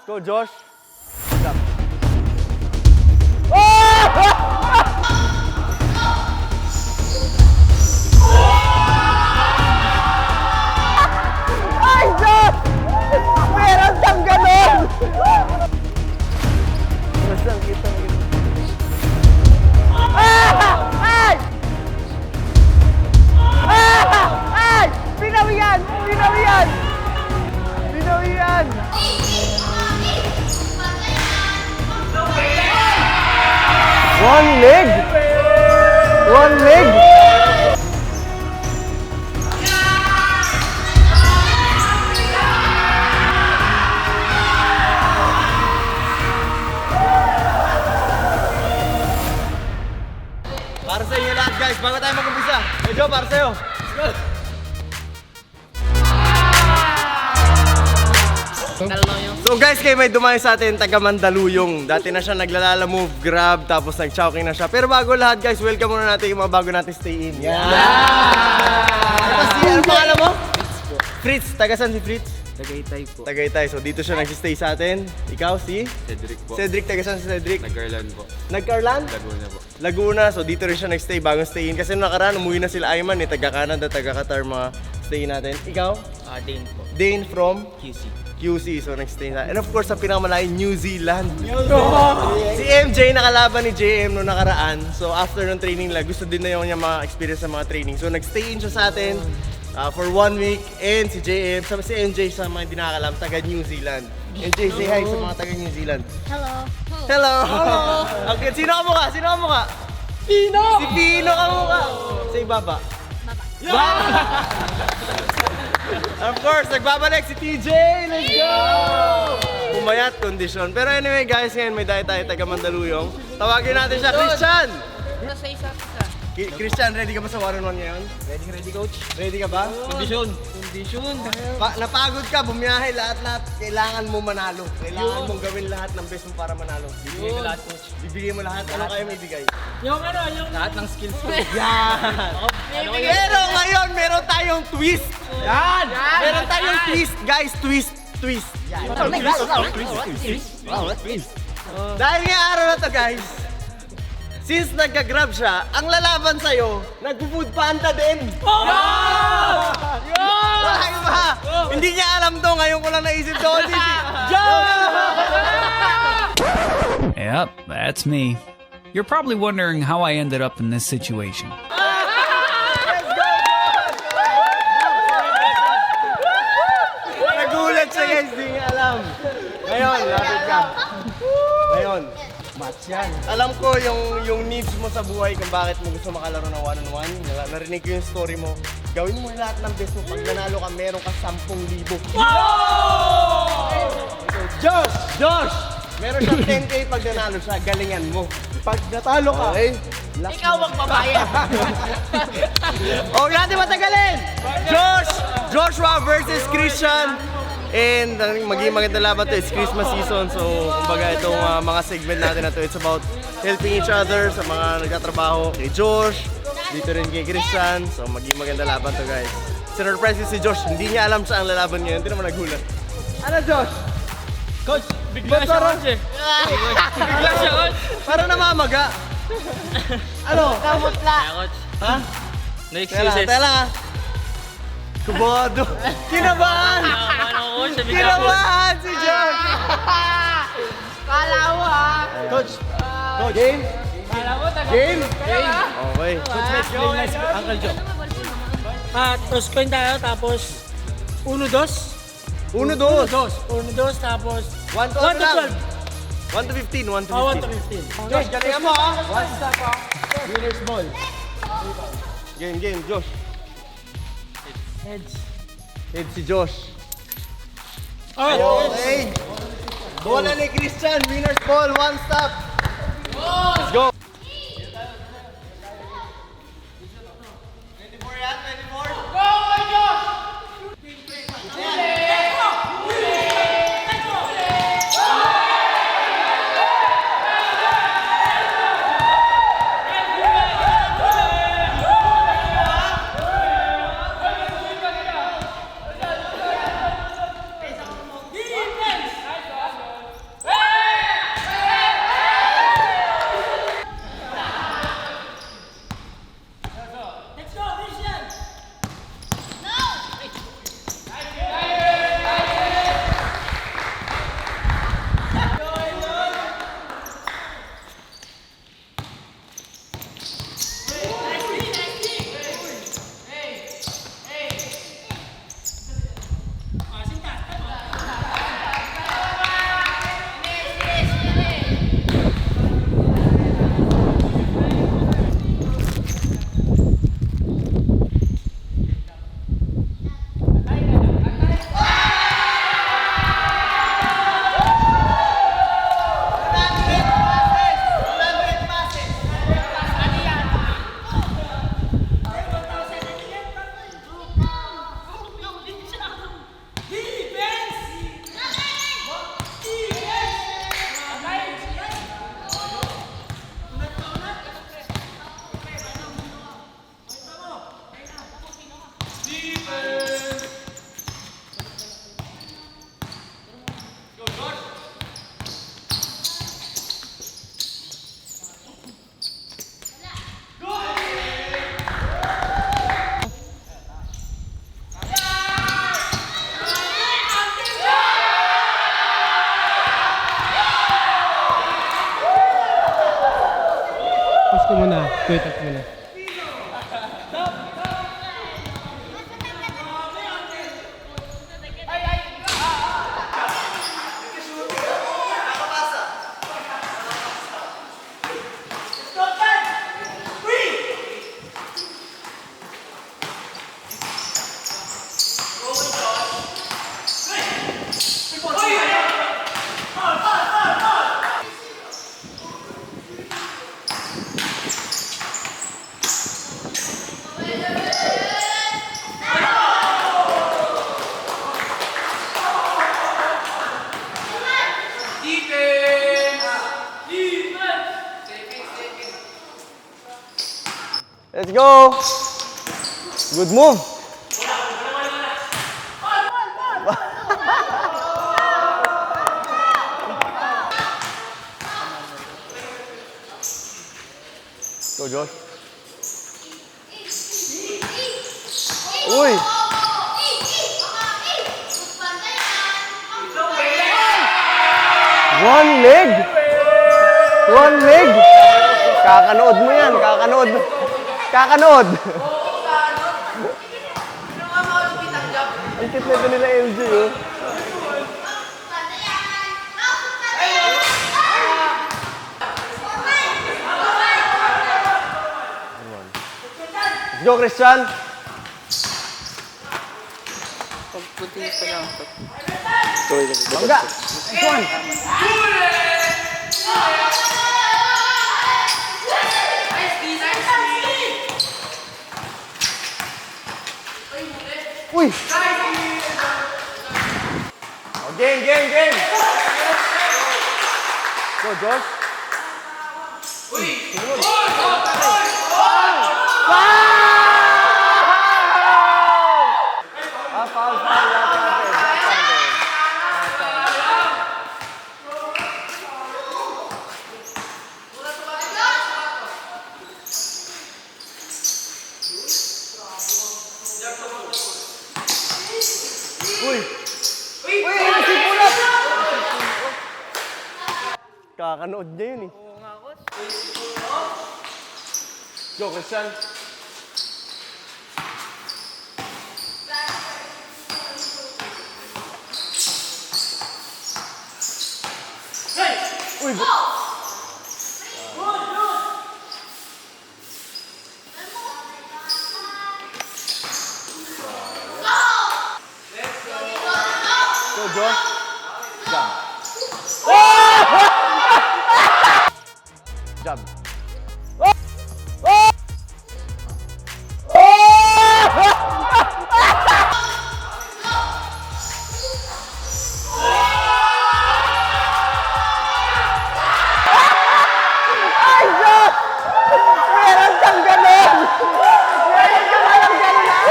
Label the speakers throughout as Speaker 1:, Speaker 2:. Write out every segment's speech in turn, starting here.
Speaker 1: go, Josh. Stop. Ay, Josh! Meron siyang ganon! Mas lang kita. Ay! Ay! Pinawian! Pinawian! Pinawian! One leg? One leg? Para sa inyo lahat guys, bago tayo mag-umpisa. Medyo para sa'yo. Let's go! So guys, kayo may dumayo sa atin, taga Mandaluyong. Dati na siya naglalala move, grab, tapos nag-chowking na siya. Pero bago lahat guys, welcome muna natin yung mga bago natin stay in. Yeah! Tapos ano pangalan mo? Fritz. Taga saan si Fritz?
Speaker 2: Tagaytay po.
Speaker 1: Tagaytay. So dito siya nagsistay sa atin. Ikaw si?
Speaker 2: Cedric po.
Speaker 1: Cedric, taga saan si Cedric?
Speaker 2: Nag-Garland po.
Speaker 1: Nag-Carlan?
Speaker 2: Laguna po.
Speaker 1: Laguna. So dito rin siya nagstay, bagong stay in. Kasi nung nakaraan, umuwi na sila Ayman eh. Taga Canada, taga Qatar, mga stay natin. Ikaw?
Speaker 2: Dane po.
Speaker 1: Dane from? QC, so nagstay na. And of course, sa pinakamalaki, New Zealand. Si MJ nakalaban ni JM noong nakaraan. So after ng training lang, gusto din na yung niya ma-experience sa mga training. So nagstay in siya sa atin for 1 week. And si JM, si MJ sa mga hindi nakakalam, taga New Zealand. MJ, say hi sa mga taga New Zealand.
Speaker 3: Hello.
Speaker 1: Hello! Okay, sino ka mukha? Sino ka mukha? Pino! Si Pino ka mukha! Sa ibaba. Of course, nagbabalik si TJ! Let's go! Pumayat kondisyon. Pero anyway guys, ngayon may dahil tayo taga Mandaluyong. Tawagin natin siya, Christian!
Speaker 3: Nasa isa.
Speaker 1: Christian, ready ka ba sa one-on-one ngayon?
Speaker 2: Ready coach.
Speaker 1: Ready ka ba?
Speaker 2: Kondisyon.
Speaker 1: Napagod ka, bumiyahe, lahat-lahat. Kailangan mo manalo. Kailangan mong gawin lahat ng best mo para manalo.
Speaker 2: Bibigay ko lahat coach.
Speaker 1: Bibigay mo lahat. Ano kayo may bigay?
Speaker 2: Yung lahat ng skills ko.
Speaker 1: Yan! Pero ngayon, meron tayong twist!
Speaker 2: Yan!
Speaker 1: Meron tayong twist, guys. Twist. Dahil nga araw na to, guys. Since nagka-grab siya, ang lalaban sa'yo, nag-food panda din. Wala iba. Hindi niya alam to, ngayon ko lang naisip to.
Speaker 4: Yep, that's me. You're probably wondering how I ended up in this situation.
Speaker 1: Nagulat siya guys, di niya alam. Ngayon, lapit ka. Ngayon, match yan. Alam ko yung needs mo sa buhay kung bakit mo gusto makalaro ng one-on-one. Narinig ko yung story mo. Gawin mo lahat ng best mo. Pag nanalo ka, meron ka 10,000. Josh! Meron siyang 10K pag nanalo siya. Galingan mo. Pag natalo ka, okay.
Speaker 3: Ikaw magbabayad.
Speaker 1: Huwag natin matagalin! Joshua versus Christian. And magiging maganda laban to. It's Christmas season. So, kumbaga itong mga segment natin na to, it's about helping each other sa mga nagtatrabaho. Kay Josh, dito rin kay Christian. So, magiging maganda laban to guys. Sinurprise si Josh. Hindi niya alam siya ang lalaban niya. Hindi naman nagulat. Ano Josh?
Speaker 2: Coach, bigla siya coach eh. Bigla siya coach.
Speaker 1: Parang namamaga. Ano?
Speaker 3: Kamutla.
Speaker 2: Coach.
Speaker 1: Ha?
Speaker 2: No excuses.
Speaker 1: Tela. Kubado. Kinabahan!
Speaker 2: Ano coach?
Speaker 1: Kinabahan si Josh!
Speaker 3: Kala mo ha.
Speaker 1: Coach! Game? Game? Okay.
Speaker 2: Coach, let's go. Uncle Joe.
Speaker 5: Toss coin tayo, tapos 1-2.
Speaker 1: 1-2.
Speaker 5: 1-2, tapos
Speaker 1: 1 to
Speaker 5: 1-12.
Speaker 1: 1 to 15. 1 to 15.
Speaker 5: 1-15.
Speaker 1: Josh, galingan mo ha! One stop ha! Winner's ball. Game, Josh.
Speaker 5: Heads.
Speaker 1: Head si Josh.
Speaker 5: Alright.
Speaker 1: Okay. Bola ni Christian. Winner's ball. One stop. Let's go. Ready for yan? Ready for? Go, Josh!
Speaker 5: muna. Quit up muna.
Speaker 1: Let's go! Good move! Go, Josh. Uy! One leg! One leg! Kakanood mo yan, kakanood. Kakanood! Ang cute na ito nila LG, oh. Let's go, Christian!
Speaker 2: Pagputin pa lang.
Speaker 1: Bangga! Nice one! Uy! Oh, game, game, game! Go, Josh! Uy! Foul, foul, Uy! Uy! Nasipulat! Kakanood niya yun eh. Oo nga, coach. Go, Christian. Uy! Go, Josh. Jump. Jump. Ay, Josh! Meron kang ganun! Meron ka walang ganun na!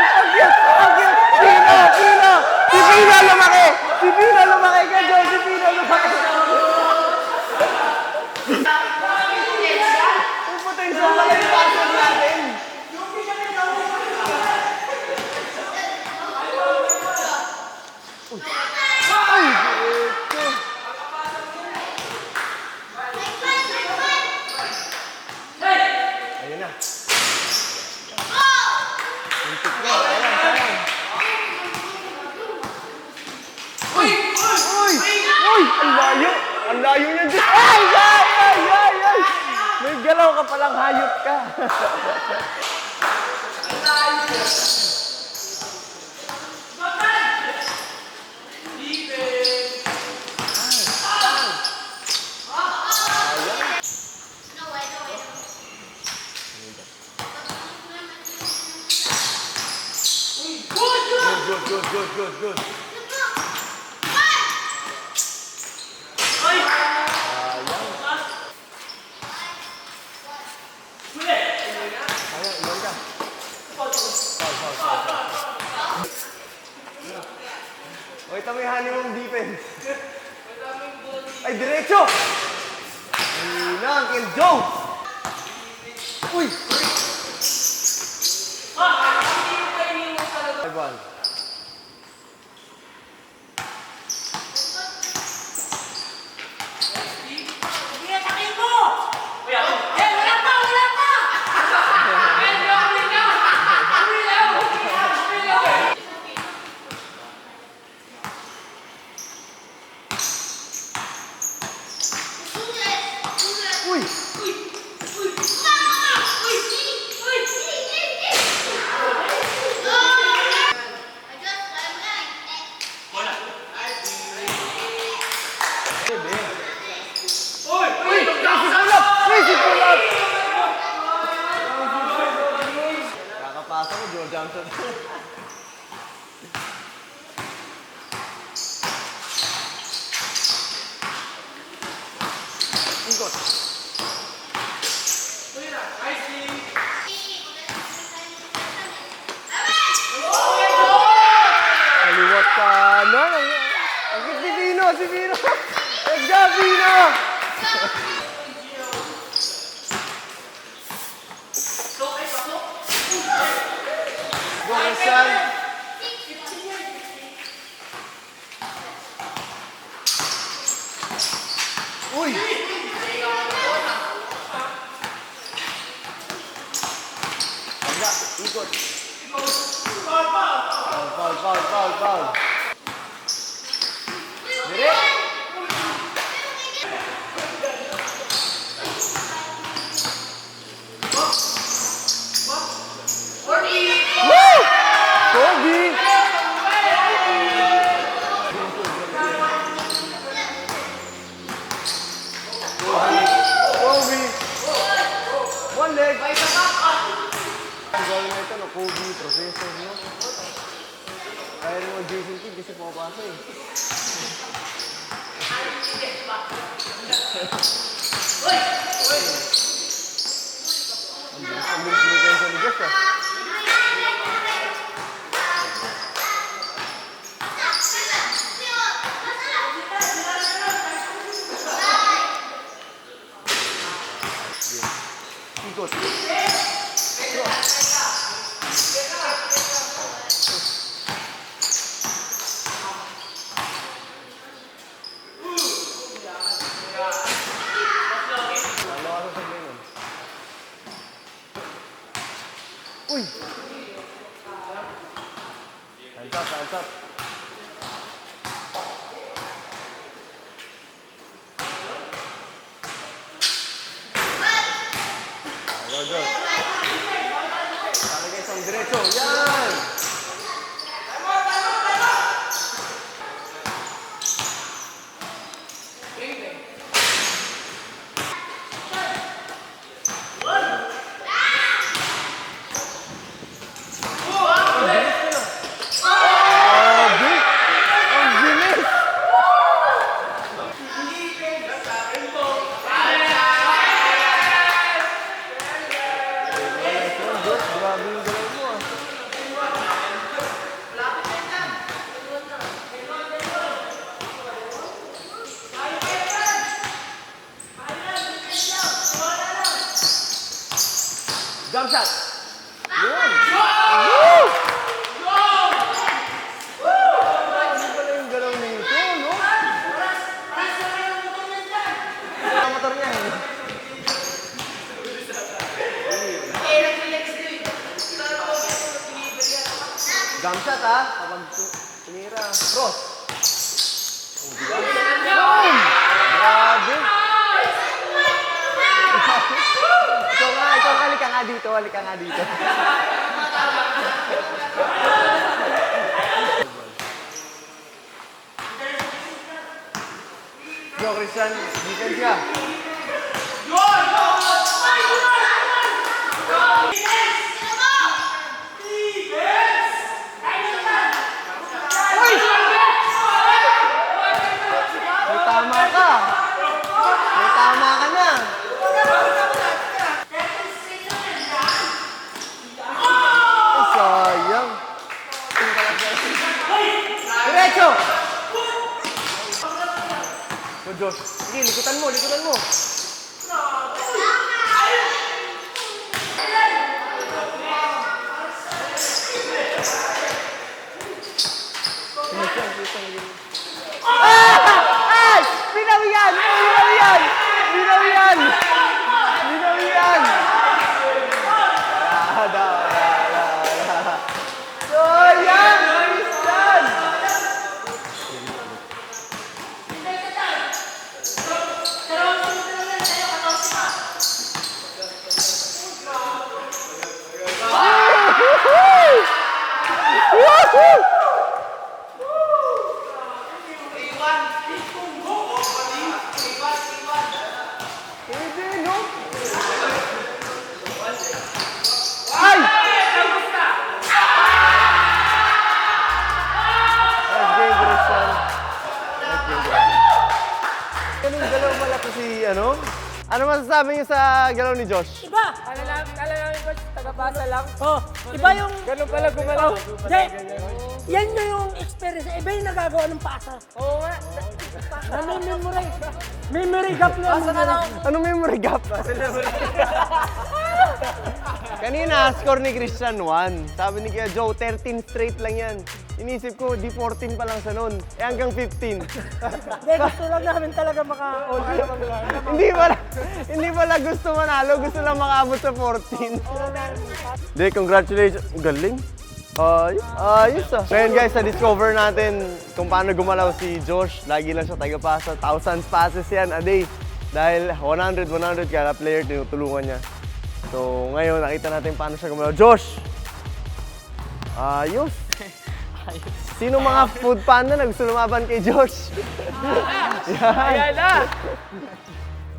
Speaker 1: Ang cute! Ang cute! Pino! Pino! Si Pino lumaki! Si Pino lumaki ka, Josh! Si Pino lumaki! Ang potential pala yung passer natin! Ay! Diretso! Ayun na. Muntik na. Sayang, sayang. Uy! Uy! Uy! Ang layo! Ang layo niyan dito! Ay! Ay! Ay! Ay! Ay! May galaw ka palang hayop ka. Good, good, good, good. Oy, tamihan yung defense. Ay, diretso! Ayun na, ang Ken Jones! Uy! Ball. jump shot. Ikot. Kaliwat ka na. Ang si Pino, si Pino. Let's go, Pino! Go, Christian. Uy! Tanda, ikot. Foul. Direk! Woo! Kobe! Kobe! One leg! Ang gawin na ito, no? Kobe, professor, no? Kaya naman Jason Kidd kasi pumapasa eh. Ang bilis mo kayo sa ligas ah. Ikot. Uy! Hands up. Go. Talagay isang diretso. Yan! Grabe yung galaw mo ah. Jump shot! Yun! Woo! Ano pala yung galaw nito, no? Ang motor niya eh. Jump shot ha, kapag tumira. Cross. Oh, diba? Boom! Grabe! Ikaw halika nga dito. Go, Christian. Defense ka. May tama ka na. Ay, sayang. Diretso! Go, Josh. Sige, likutan mo. Binawian! Sayang! Christian! Woohoo! Ay! ano? Ano masasabi niyo sa galaw ni Josh?
Speaker 5: Iba!
Speaker 3: Kala namin coach, taga-basa lang.
Speaker 5: Oh, iba yung...
Speaker 3: Ganun pala gumalaw.
Speaker 5: Hindi, yan na yung experience. Iba yung nagagawa ng pasa.
Speaker 3: Oo nga.
Speaker 5: Ano yung memory? Memory gap na
Speaker 3: Pasa na lang.
Speaker 1: Ano memory gap? Kanina, score ni Christian 1. Sabi ni Kuya Joe, 13 straight lang yan. Inisip ko, di 14 pa lang sa nun. Eh hanggang 15.
Speaker 5: Hindi, gusto lang namin talaga maka-all.
Speaker 1: Hindi pala gusto manalo, gusto lang makaabot sa 14. Hindi, congratulations. Galing. Ayos ah. Ngayon guys, na-discover natin kung paano gumalaw si Josh. Lagi lang siya tagapasa. Thousands passes yan a day. Dahil 100 kada player, tinutulungan niya. So ngayon, nakita natin paano siya gumalaw. Josh! Ayos. Sino mga food panda na gusto lumaban kay Josh?
Speaker 3: Ayan na.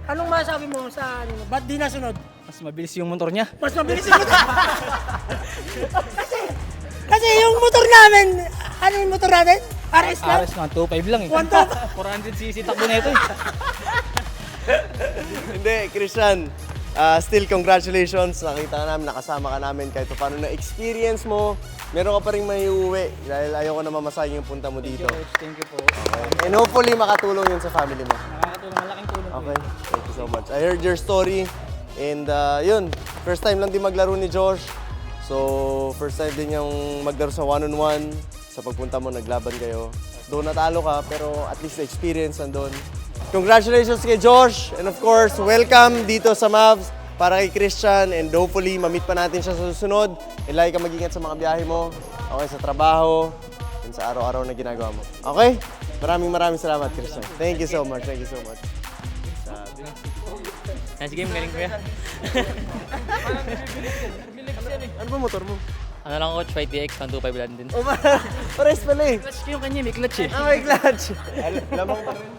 Speaker 5: Anong masabi mo sa ano? Ba't di nasunod?
Speaker 2: Mas mabilis yung motor niya.
Speaker 5: Mas mabilis yung motor. kasi yung motor namin, ano yung motor natin? RS lang?
Speaker 2: RS 125 lang eh. 400cc takbo na ito eh.
Speaker 1: Hindi, Christian. Still, congratulations. Nakita ka namin, nakasama ka namin kahit paano na experience mo. Meron ka pa rin may uuwi dahil ayoko na mamasayang yung punta mo dito.
Speaker 2: Thank you po.
Speaker 1: And hopefully, makatulong yun sa family mo.
Speaker 2: Nakakatulong, malaking tulong.
Speaker 1: Okay, thank you so much. I heard your story and yun, first time lang din maglaro ni Josh. So, first time din yung maglaro sa one-on-one. Sa pagpunta mo, naglaban kayo. Doon natalo ka, pero at least the experience nandun. Congratulations kay Josh and of course, welcome dito sa Mavs para kay Christian and hopefully ma-meet pa natin siya sa susunod. And lagi ka mag-ingat sa mga biyahe mo, okay, sa trabaho, and sa araw-araw na ginagawa mo. Okay? Maraming salamat, Christian. Thank you so much. Thank you so much.
Speaker 2: Nice game, galing ko yan.
Speaker 1: Ano ba motor mo?
Speaker 2: Ano lang coach, Fight DX, 125 lang din.
Speaker 1: Oh, pares pala eh.
Speaker 2: Clutch yung kanya, may clutch eh.
Speaker 1: May clutch. Lamang pa rin.